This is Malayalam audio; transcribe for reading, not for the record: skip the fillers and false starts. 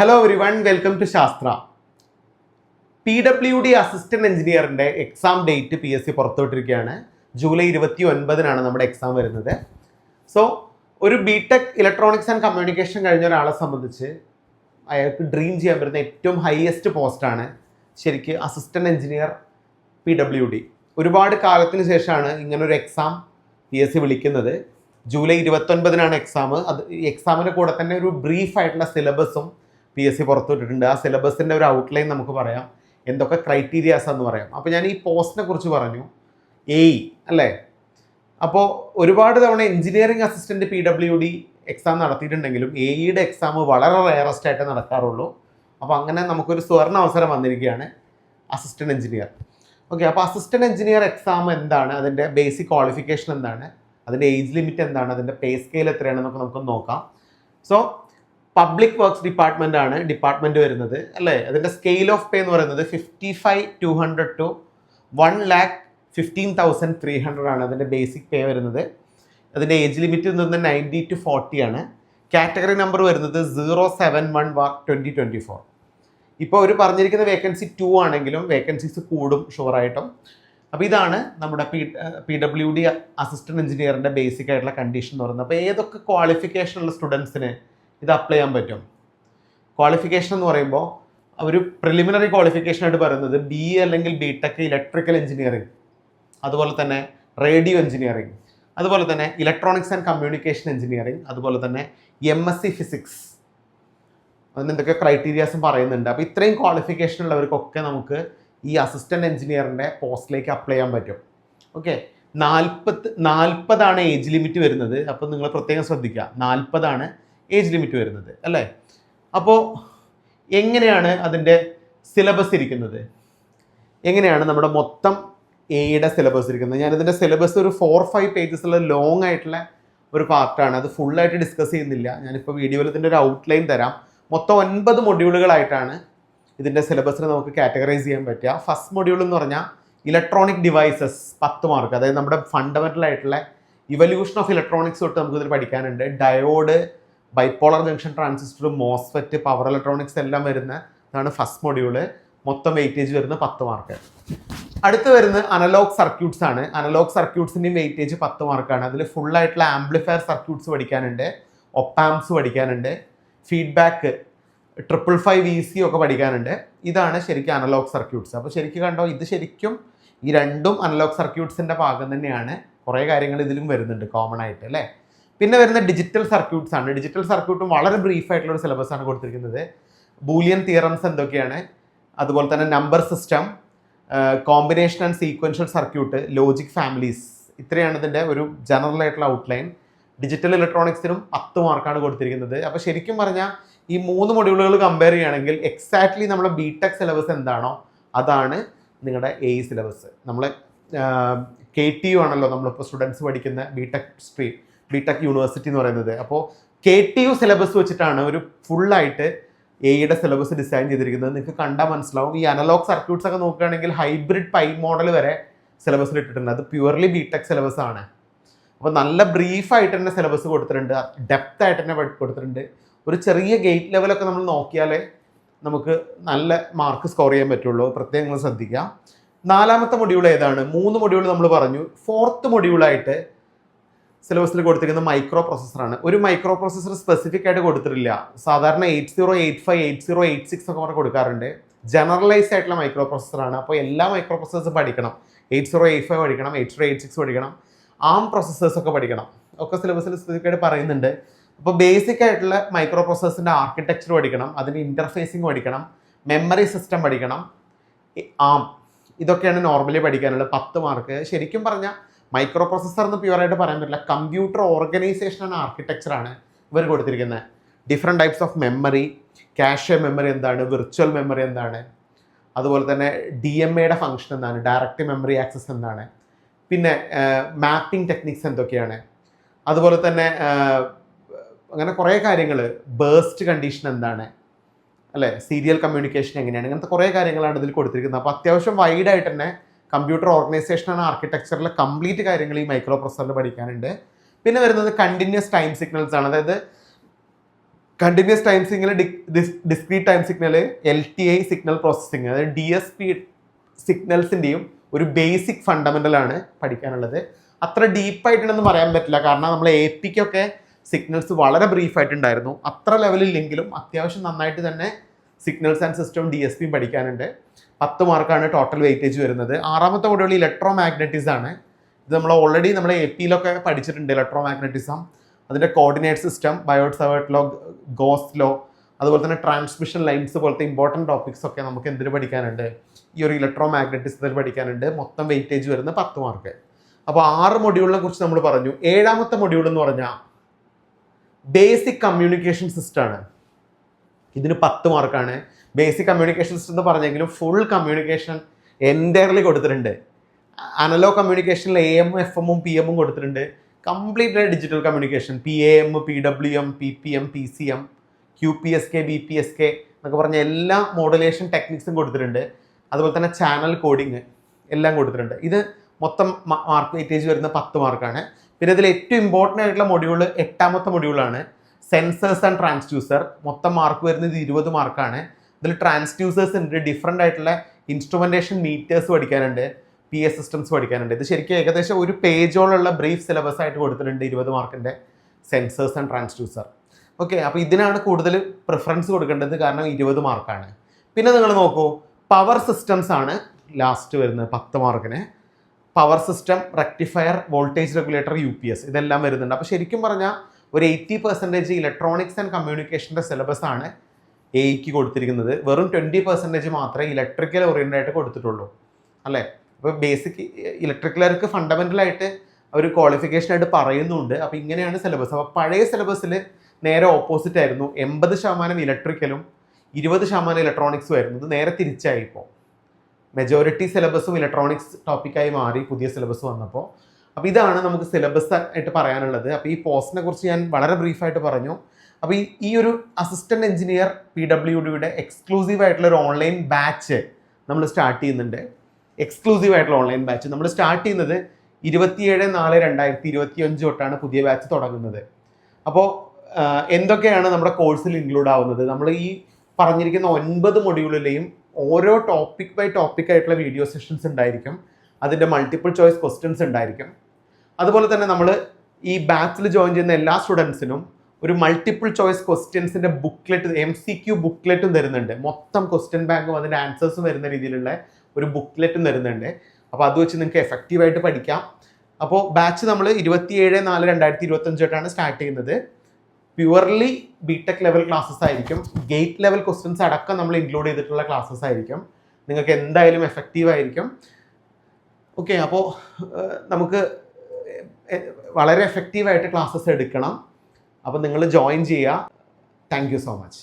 Hello everyone, welcome to Shastra. PWD assistant എഞ്ചിനീയറിൻ്റെ എക്സാം ഡേറ്റ് PSC പുറത്തുവിട്ടിരിക്കുകയാണ്. ജൂലൈ 29-നാണ് നമ്മുടെ എക്സാം വരുന്നത്. സോ ഒരു BTech ഇലക്ട്രോണിക്സ് ആൻഡ് കമ്മ്യൂണിക്കേഷൻ കഴിഞ്ഞ ഒരാളെ സംബന്ധിച്ച് അയാൾക്ക് ഡ്രീം ചെയ്യാൻ പറ്റുന്ന ഏറ്റവും ഹയസ്റ്റ് പോസ്റ്റാണ് ശരിക്ക് അസിസ്റ്റന്റ് എഞ്ചിനീയർ PWD. ഒരുപാട് കാലത്തിന് ശേഷമാണ് ഇങ്ങനൊരു എക്സാം PSC വിളിക്കുന്നത്. ജൂലൈ 29-നാണ് എക്സാം. അത് എക്സാമിൻ്റെ കൂടെ തന്നെ ഒരു ബ്രീഫായിട്ടുള്ള സിലബസും PSC പുറത്തുവിട്ടിട്ടുണ്ട്. ആ സിലബസിൻ്റെ ഒരു ഔട്ട്ലൈൻ നമുക്ക് പറയാം, എന്തൊക്കെ ക്രൈറ്റീരിയാസ് എന്ന് പറയാം. അപ്പോൾ ഞാൻ ഈ പോസ്റ്റിനെ കുറിച്ച് പറഞ്ഞു, AE അല്ലേ. അപ്പോൾ ഒരുപാട് തവണ എഞ്ചിനീയറിംഗ് അസിസ്റ്റൻറ്റ് PWD എക്സാം നടത്തിയിട്ടുണ്ടെങ്കിലും AEയുടെ എക്സാം വളരെ റെയറസ്റ്റ് ആയിട്ട് നടക്കാറുള്ളൂ. അപ്പോൾ അങ്ങനെ നമുക്കൊരു സുവർണ്ണ അവസരം വന്നിരിക്കുകയാണ് അസിസ്റ്റൻറ്റ് എഞ്ചിനീയർ. ഓക്കെ, അപ്പോൾ അസിസ്റ്റൻറ്റ് എഞ്ചിനീയർ എക്സാം എന്താണ്, അതിൻ്റെ ബേസിക് ക്വാളിഫിക്കേഷൻ എന്താണ്, അതിൻ്റെ ഏജ് ലിമിറ്റ് എന്താണ്, അതിൻ്റെ പേ സ്കെയിൽ എത്രയാണെന്നൊക്കെ നമുക്ക് നോക്കാം. സോ പബ്ലിക് വർക്ക്സ് ഡിപ്പാർട്ട്മെൻ്റ് ആണ് ഡിപ്പാർട്ട്മെൻറ്റ് വരുന്നത് അല്ലേ. അതിൻ്റെ സ്കെയിൽ ഓഫ് പേ എന്ന് പറയുന്നത് 55,200 to 1,15,300 ആണ് അതിൻ്റെ ബേസിക് പേ വരുന്നത്. അതിൻ്റെ ഏജ് ലിമിറ്റ് എന്ന് 90 to 40 ആണ്. കാറ്റഗറി നമ്പർ വരുന്നത് 071/2024. ഇപ്പോൾ അവർ പറഞ്ഞിരിക്കുന്ന വേക്കൻസി 2 ആണെങ്കിലും വേക്കൻസീസ് കൂടും ഷുവറായിട്ടും. അപ്പോൾ ഇതാണ് നമ്മുടെ PWD അസിസ്റ്റൻറ്റ് എഞ്ചിനീയറിൻ്റെ ബേസിക് ആയിട്ടുള്ള കണ്ടീഷൻ എന്ന് പറയുന്നത്. അപ്പോൾ ഏതൊക്കെ ക്വാളിഫിക്കേഷനുള്ള സ്റ്റുഡൻസിന് ഇത് അപ്ലൈ ചെയ്യാൻ പറ്റും? ക്വാളിഫിക്കേഷൻ എന്ന് പറയുമ്പോൾ ഒരു പ്രിലിമിനറി ക്വാളിഫിക്കേഷനായിട്ട് പറയുന്നത് BE അല്ലെങ്കിൽ BTech ഇലക്ട്രിക്കൽ എഞ്ചിനീയറിംഗ്, അതുപോലെ തന്നെ റേഡിയോ എഞ്ചിനീയറിംഗ്, അതുപോലെ തന്നെ ഇലക്ട്രോണിക്സ് ആൻഡ് കമ്മ്യൂണിക്കേഷൻ എഞ്ചിനീയറിംഗ്, അതുപോലെ തന്നെ MSc ഫിസിക്സ്. അതിനെന്തൊക്കെ ക്രൈറ്റീരിയാസും പറയുന്നുണ്ട്. അപ്പോൾ ഇത്രയും ക്വാളിഫിക്കേഷൻ ഉള്ളവർക്കൊക്കെ നമുക്ക് ഈ അസിസ്റ്റൻറ്റ് എഞ്ചിനീയറിൻ്റെ പോസ്റ്റിലേക്ക് അപ്ലൈ ചെയ്യാൻ പറ്റും. ഓക്കെ, 40 ഏജ് ലിമിറ്റ് വരുന്നത്. അപ്പോൾ നിങ്ങൾ പ്രത്യേകം ശ്രദ്ധിക്കുക, 40 ഏജ് ലിമിറ്റ് വരുന്നത് അല്ലേ. അപ്പോൾ എങ്ങനെയാണ് അതിൻ്റെ സിലബസ് ഇരിക്കുന്നത്, എങ്ങനെയാണ് നമ്മുടെ മൊത്തം AEയുടെ സിലബസ് ഇരിക്കുന്നത്? ഞാനിതിൻ്റെ സിലബസ് ഒരു 4-5 പേജസുള്ള ലോങ് ആയിട്ടുള്ള ഒരു പാർട്ടാണ്. അത് ഫുള്ളായിട്ട് ഡിസ്കസ് ചെയ്യുന്നില്ല. ഞാനിപ്പോൾ വീഡിയോയിൽ ഇതിൻ്റെ ഒരു ഔട്ട്ലൈൻ തരാം. മൊത്തം 9 മൊഡ്യൂളുകളായിട്ടാണ് ഇതിൻ്റെ സിലബസിനെ നമുക്ക് കാറ്റഗറൈസ് ചെയ്യാൻ പറ്റുക. ഫസ്റ്റ് മൊഡ്യൂൾ എന്ന് പറഞ്ഞാൽ ഇലക്ട്രോണിക് ഡിവൈസസ് 10 മാർക്ക്. അതായത് നമ്മുടെ ഫണ്ടമെൻ്റൽ ആയിട്ടുള്ള ഇവല്യൂഷൻ ഓഫ് ഇലക്ട്രോണിക്സ് തൊട്ട് നമുക്ക് ഇതിൽ പഠിക്കാനുണ്ട്. Diode, bipolar junction transistor, MOSFET, power electronics എല്ലാം വരുന്ന ഇതാണ് ഫസ്റ്റ് മൊഡ്യൂള്. മൊത്തം വെയിറ്റേജ് വരുന്ന 10 മാർക്ക്. അടുത്ത് വരുന്നത് അനലോഗ് സർക്യൂട്ട്സ് ആണ്. അനലോഗ് സർക്യൂട്ട്സിൻ്റെയും വെയിറ്റേജ് 10 മാർക്കാണ്. അതിൽ ഫുള്ളായിട്ടുള്ള ആംപ്ലിഫയർ സർക്യൂട്ട്സ് പഠിക്കാനുണ്ട്, ഒപ്പാംസ് പഠിക്കാനുണ്ട്, ഫീഡ്ബാക്ക് 555 VC ഒക്കെ പഠിക്കാനുണ്ട്. ഇതാണ് ശരിക്കും അനലോഗ് സർക്യൂട്ട്സ്. അപ്പോൾ ശരിക്കും കണ്ടോ, ഇത് ശരിക്കും ഈ രണ്ടും അനലോഗ് സർക്യൂട്ട്സിൻ്റെ ഭാഗം തന്നെയാണ്. കുറേ കാര്യങ്ങൾ ഇതിലും വരുന്നുണ്ട് കോമൺ ആയിട്ട് അല്ലേ. പിന്നെ വരുന്ന ഡിജിറ്റൽ സർക്യൂട്ട്സ് ആണ്. ഡിജിറ്റൽ സർക്യൂട്ടും വളരെ ബ്രീഫായിട്ടുള്ള ഒരു സിലബസ് ആണ് കൊടുത്തിരിക്കുന്നത്. ബൂലിയൻ തിയറംസ് എന്തൊക്കെയാണ്, അതുപോലെ തന്നെ number system, combination and sequential circuit, logic families, ഇത്രയാണ് ഇതിൻ്റെ ഒരു ജനറൽ ആയിട്ടുള്ള ഔട്ട്ലൈൻ. ഡിജിറ്റൽ ഇലക്ട്രോണിക്സിനും 10 മാർക്കാണ് കൊടുത്തിരിക്കുന്നത്. അപ്പോൾ ശരിക്കും പറഞ്ഞാൽ ഈ 3 മൊഡ്യൂളുകൾ കമ്പയർ ചെയ്യുകയാണെങ്കിൽ എക്സാക്ട്ലി നമ്മുടെ BTech സിലബസ് എന്താണോ അതാണ് നിങ്ങളുടെ AE സിലബസ്. നമ്മൾ KTU ആണല്ലോ നമ്മളിപ്പോൾ സ്റ്റുഡൻസ് പഠിക്കുന്ന BTech യൂണിവേഴ്സിറ്റി എന്ന് പറയുന്നത്. അപ്പോൾ KTU സിലബസ് വെച്ചിട്ടാണ് ഒരു ഫുള്ളായിട്ട് AEയുടെ സിലബസ് ഡിസൈൻ ചെയ്തിരിക്കുന്നത്. നിങ്ങൾക്ക് കണ്ടാൽ മനസ്സിലാവും. ഈ അനലോഗ് സർക്യൂട്ട്സ് ഒക്കെ നോക്കുകയാണെങ്കിൽ ഹൈബ്രിഡ് പൈ മോഡൽ വരെ സിലബസിൽ ഇട്ടിട്ടുണ്ട്. അത് പ്യുവർലി BTech സിലബസ് ആണ്. അപ്പോൾ നല്ല ബ്രീഫായിട്ട് തന്നെ സിലബസ് കൊടുത്തിട്ടുണ്ട്, ഡെപ്ത് ആയിട്ട് തന്നെ കൊടുത്തിട്ടുണ്ട്. ഒരു ചെറിയ ഗേറ്റ് ലെവലൊക്കെ നമ്മൾ നോക്കിയാലേ നമുക്ക് നല്ല മാർക്ക് സ്കോർ ചെയ്യാൻ പറ്റുള്ളൂ. പ്രത്യേകം നിങ്ങൾ ശ്രദ്ധിക്കുക. 4ാമത്തെ മൊഡ്യൂൾ ഏതാണ്? 3 മൊഡ്യൂൾ നമ്മൾ പറഞ്ഞു. 4th മൊഡ്യൂളായിട്ട് സിലബസിൽ കൊടുത്തിരിക്കുന്ന മൈക്രോ പ്രോസസ്സറാണ്. ഒരു മൈക്രോ പ്രോസസ്സർ സ്പെസിഫിക് ആയിട്ട് കൊടുത്തിട്ടില്ല. സാധാരണ 8085, 8086 ഒക്കെ പറഞ്ഞ് കൊടുക്കാറുണ്ട്. ജനറലൈസ്ഡ് ആയിട്ടുള്ള മൈക്രോ പ്രോസസ്സറാണ്. അപ്പോൾ എല്ലാ മൈക്രോ പ്രോസസ്സേഴ്സും പഠിക്കണം. 8085 പഠിക്കണം, 8086 പഠിക്കണം, ARM പ്രോസസ്സേഴ്സ് ഒക്കെ പഠിക്കണം. ഒക്കെ സിലബസിൽ സ്പെസിഫിക് ആയിട്ട് പറയുന്നുണ്ട്. അപ്പോൾ ബേസിക് ആയിട്ടുള്ള മൈക്രോ പ്രോസസ്സറിൻ്റെ ആർക്കിടെക്ചർ പഠിക്കണം, അതിൻ്റെ ഇൻ്റർഫേസിങ് പഠിക്കണം, മെമ്മറി സിസ്റ്റം പഠിക്കണം, ARM, ഇതൊക്കെയാണ് നോർമലി പഠിക്കാനുള്ളത്. 10 മാർക്ക്. ശരിക്കും പറഞ്ഞാൽ മൈക്രോ പ്രോസസ്സർ എന്ന് പ്യുവറായിട്ട് പറയാൻ പറ്റില്ല. കമ്പ്യൂട്ടർ ഓർഗനൈസേഷൻ ആൻഡ് ആർക്കിടെക്ചറാണ് ഇവർ കൊടുത്തിരിക്കുന്നത്. Different types of memory, cache memory എന്താണ്, വിർച്വൽ മെമ്മറി എന്താണ്, അതുപോലെ തന്നെ DMAയുടെ ഫംഗ്ഷൻ എന്താണ്, ഡയറക്റ്റ് മെമ്മറി ആക്സസ് എന്താണ്, പിന്നെ മാപ്പിംഗ് ടെക്നിക്സ് എന്തൊക്കെയാണ്, അതുപോലെ തന്നെ അങ്ങനെ കുറേ കാര്യങ്ങൾ, ബേസ്റ്റ് കണ്ടീഷൻ എന്താണ് അല്ലേ, സീരിയൽ കമ്മ്യൂണിക്കേഷൻ എങ്ങനെയാണ്, ഇങ്ങനത്തെ കുറേ കാര്യങ്ങളാണ് ഇതിൽ കൊടുത്തിരിക്കുന്നത്. അപ്പോൾ അത്യാവശ്യം വൈഡായിട്ട് തന്നെ കമ്പ്യൂട്ടർ ഓർഗനൈസേഷൻ ആൻഡ് ആർക്കിടെക്ചറിലെ കംപ്ലീറ്റ് കാര്യങ്ങൾ ഈ മൈക്രോ പ്രോസസ്സറിൽ പഠിക്കാനുണ്ട്. പിന്നെ വരുന്നത് കണ്ടിന്യൂസ് ടൈം സിഗ്നൽസ് ആണ്. അതായത് continuous time signal, discrete time signal, LTI signal processing, അതായത് DSP സിഗ്നൽസിൻ്റെയും ഒരു ബേസിക് ഫണ്ടമെൻ്റൽ ആണ് പഠിക്കാനുള്ളത്. അത്ര ഡീപ്പായിട്ടുണ്ടെന്ന് പറയാൻ പറ്റില്ല, കാരണം നമ്മൾ APക്കൊക്കെ സിഗ്നൽസ് വളരെ ബ്രീഫായിട്ടുണ്ടായിരുന്നു. അത്ര ലെവലില്ലെങ്കിലും അത്യാവശ്യം നന്നായിട്ട് തന്നെ സിഗ്നൽസ് ആൻഡ് സിസ്റ്റം DSPയും പഠിക്കാനുണ്ട്. 10 മാർക്കാണ് ടോട്ടൽ വെയിറ്റേജ് വരുന്നത്. 6ാമത്തെ മൊഡ്യൂൾ ഇലക്ട്രോ മാഗ്നറ്റിസം ആണ്. ഇത് നമ്മൾ ഓൾറെഡി നമ്മൾ APയിലൊക്കെ പഠിച്ചിട്ടുണ്ട്. ഇലക്ട്രോ മാഗ്നറ്റിസം, അതിൻ്റെ coordinate system, Biot Savart law, Gauss law, അതുപോലെ തന്നെ ട്രാൻസ്മിഷൻ ലൈൻസ് പോലത്തെ ഇമ്പോർട്ടൻറ്റ് ടോപ്പിക്സ് ഒക്കെ നമുക്ക് എന്തിന് പഠിക്കാനുണ്ട്, ഈ ഒരു ഇലക്ട്രോ മാഗ്നറ്റിസത്തിൽ പഠിക്കാനുണ്ട്. മൊത്തം വെയിറ്റേജ് വരുന്നത് 10 മാർക്ക്. അപ്പോൾ 6 മൊഡ്യൂളിനെ കുറിച്ച് നമ്മൾ പറഞ്ഞു. 7ാമത്തെ മൊഡ്യൂൾ എന്ന് പറഞ്ഞാൽ ബേസിക് കമ്മ്യൂണിക്കേഷൻ സിസ്റ്റം ആണ്. ഇതിന് 10 മാർക്കാണ്. ബേസിക് കമ്മ്യൂണിക്കേഷൻ സിസ്റ്റം എന്ന് പറഞ്ഞെങ്കിലും ഫുൾ കമ്മ്യൂണിക്കേഷൻ എൻറ്റയർലി കൊടുത്തിട്ടുണ്ട്. അനലോഗ് കമ്മ്യൂണിക്കേഷനിൽ AM, FM, PM കൊടുത്തിട്ടുണ്ട്. Complete digital communication, PAM, PWM, PPM, PCM, QPSK, BPSK എന്നൊക്കെ പറഞ്ഞ എല്ലാ മോഡുലേഷൻ ടെക്നിക്സും കൊടുത്തിട്ടുണ്ട്. അതുപോലെ തന്നെ ചാനൽ കോഡിങ് എല്ലാം കൊടുത്തിട്ടുണ്ട്. ഇത് മൊത്തം മാർക്ക് വെയിറ്റേജ് വരുന്ന 10 മാർക്കാണ്. പിന്നെ ഇതിൽ ഏറ്റവും ഇമ്പോർട്ടൻ്റ് ആയിട്ടുള്ള മൊഡ്യൂൾ 8ാമത്തെ മൊഡ്യൂളാണ്, സെൻസേഴ്സ് ആൻഡ് ട്രാൻസ്ഡ്യൂസർ. മൊത്തം മാർക്ക് വരുന്നത് 20 മാർക്കാണ്. ഇതിൽ ട്രാൻസ്ഡ്യൂസേഴ്സ് ഉണ്ട്, ഡിഫറെൻ്റ് ആയിട്ടുള്ള ഇൻസ്ട്രുമെൻറ്റേഷൻ മീറ്റേഴ്സ് പഠിക്കാനുണ്ട്, PA സിസ്റ്റംസ് പഠിക്കാനുണ്ട്. ഇത് ശരിക്കും ഏകദേശം ഒരു പേജോളുള്ള ബ്രീഫ് സിലബസ് ആയിട്ട് കൊടുത്തിട്ടുണ്ട് 20 മാർക്കിൻ്റെ സെൻസേഴ്സ് ആൻഡ് ട്രാൻസ്ഡ്യൂസർ. ഓക്കെ, അപ്പോൾ ഇതിനാണ് കൂടുതൽ പ്രിഫറൻസ് കൊടുക്കേണ്ടത്, കാരണം 20 മാർക്കാണ്. പിന്നെ നിങ്ങൾ നോക്കൂ, പവർ സിസ്റ്റംസ് ആണ് ലാസ്റ്റ് വരുന്നത് 10 മാർക്കിന്. Power system, rectifier, voltage regulator, UPS ഇതെല്ലാം വരുന്നുണ്ട്. അപ്പോൾ ശരിക്കും പറഞ്ഞാൽ ഒരു 80% ഇലക്ട്രോണിക്സ് ആൻഡ് കമ്മ്യൂണിക്കേഷൻ്റെ സിലബസ് ആണ് AEക്ക് കൊടുത്തിരിക്കുന്നത്. വെറും 20% മാത്രമേ ഇലക്ട്രിക്കൽ ഓറിയൻറ്റഡ് ആയിട്ട് കൊടുത്തിട്ടുള്ളൂ, അല്ലേ? അപ്പോൾ ബേസിക് ഇലക്ട്രിക്കലർക്ക് ഫണ്ടമെൻ്റലായിട്ട് അവർ ക്വാളിഫിക്കേഷനായിട്ട് പറയുന്നുണ്ട്. അപ്പോൾ ഇങ്ങനെയാണ് സിലബസ്. അപ്പോൾ പഴയ സിലബസിൽ നേരെ ഓപ്പോസിറ്റ് ആയിരുന്നു. 80% ഇലക്ട്രിക്കലും 20% ഇലക്ട്രോണിക്സും ആയിരുന്നു. ഇത് നേരെ തിരിച്ചായി. ഇപ്പോൾ മെജോറിറ്റി സിലബസും ഇലക്ട്രോണിക്സ് ടോപ്പിക്കായി മാറി പുതിയ സിലബസ് വന്നപ്പോൾ. അപ്പോൾ ഇതാണ് നമുക്ക് സിലബസ് ആയിട്ട് പറയാനുള്ളത്. അപ്പോൾ ഈ പോസ്റ്റിനെ കുറിച്ച് ഞാൻ വളരെ ബ്രീഫായിട്ട് പറഞ്ഞു. അപ്പോൾ ഈ ഒരു അസിസ്റ്റൻറ്റ് എഞ്ചിനീയർ PWDയുടെ എക്സ്ക്ലൂസീവ് ആയിട്ടുള്ള ഒരു ഓൺലൈൻ ബാച്ച് നമ്മൾ സ്റ്റാർട്ട് ചെയ്യുന്നുണ്ട്. എക്സ്ക്ലൂസീവ് ആയിട്ടുള്ള ഓൺലൈൻ ബാച്ച് നമ്മൾ സ്റ്റാർട്ട് ചെയ്യുന്നത് 27/4/2025 തൊട്ടാണ് പുതിയ ബാച്ച് തുടങ്ങുന്നത്. അപ്പോൾ എന്തൊക്കെയാണ് നമ്മുടെ കോഴ്സിൽ ഇൻക്ലൂഡ് ആവുന്നത്? നമ്മൾ ഈ പറഞ്ഞിരിക്കുന്ന 9 മൊഡ്യൂളിലെയും ഓരോ ടോപ്പിക് ബൈ ടോപ്പിക് ആയിട്ടുള്ള വീഡിയോ സെഷൻസ് ഉണ്ടായിരിക്കും. അതിൻ്റെ മൾട്ടിപ്പിൾ ചോയ്സ് ക്വസ്റ്റ്യൻസ് ഉണ്ടായിരിക്കും. അതുപോലെ തന്നെ നമ്മൾ ഈ ബാച്ചിൽ ജോയിൻ ചെയ്യുന്ന എല്ലാ സ്റ്റുഡൻസിനും ഒരു മൾട്ടിപ്പിൾ ചോയ്സ് ക്വസ്റ്റ്യൻസിൻ്റെ ബുക്ക്ലെറ്റ്, MCQ ബുക്ക്ലെറ്റും തരുന്നുണ്ട്. മൊത്തം ക്വസ്റ്റ്യൻ ബാങ്കും അതിൻ്റെ ആൻസേഴ്സും വരുന്ന രീതിയിലുള്ള ഒരു ബുക്ക്ലെറ്റും തരുന്നുണ്ട്. അപ്പോൾ അത് വെച്ച് നിങ്ങൾക്ക് എഫക്റ്റീവായിട്ട് പഠിക്കാം. അപ്പോൾ ബാച്ച് നമ്മൾ 27/4/2025 തൊട്ടാണ് സ്റ്റാർട്ട് ചെയ്യുന്നത്. പ്യുവർലി BTech ലെവൽ ക്ലാസ്സസ് ആയിരിക്കും. ഗേറ്റ് ലെവൽ ക്വസ്റ്റ്യൻസ് അടക്കം നമ്മൾ ഇൻക്ലൂഡ് ചെയ്തിട്ടുള്ള ക്ലാസ്സസ് ആയിരിക്കും. നിങ്ങൾക്ക് എന്തായാലും എഫക്റ്റീവ് ആയിരിക്കും. ഓക്കെ, അപ്പോൾ നമുക്ക് വളരെ എഫക്റ്റീവായിട്ട് ക്ലാസ്സസ് എടുക്കണം. അപ്പോൾ നിങ്ങൾ ജോയിൻ ചെയ്യുക. Thank you so much.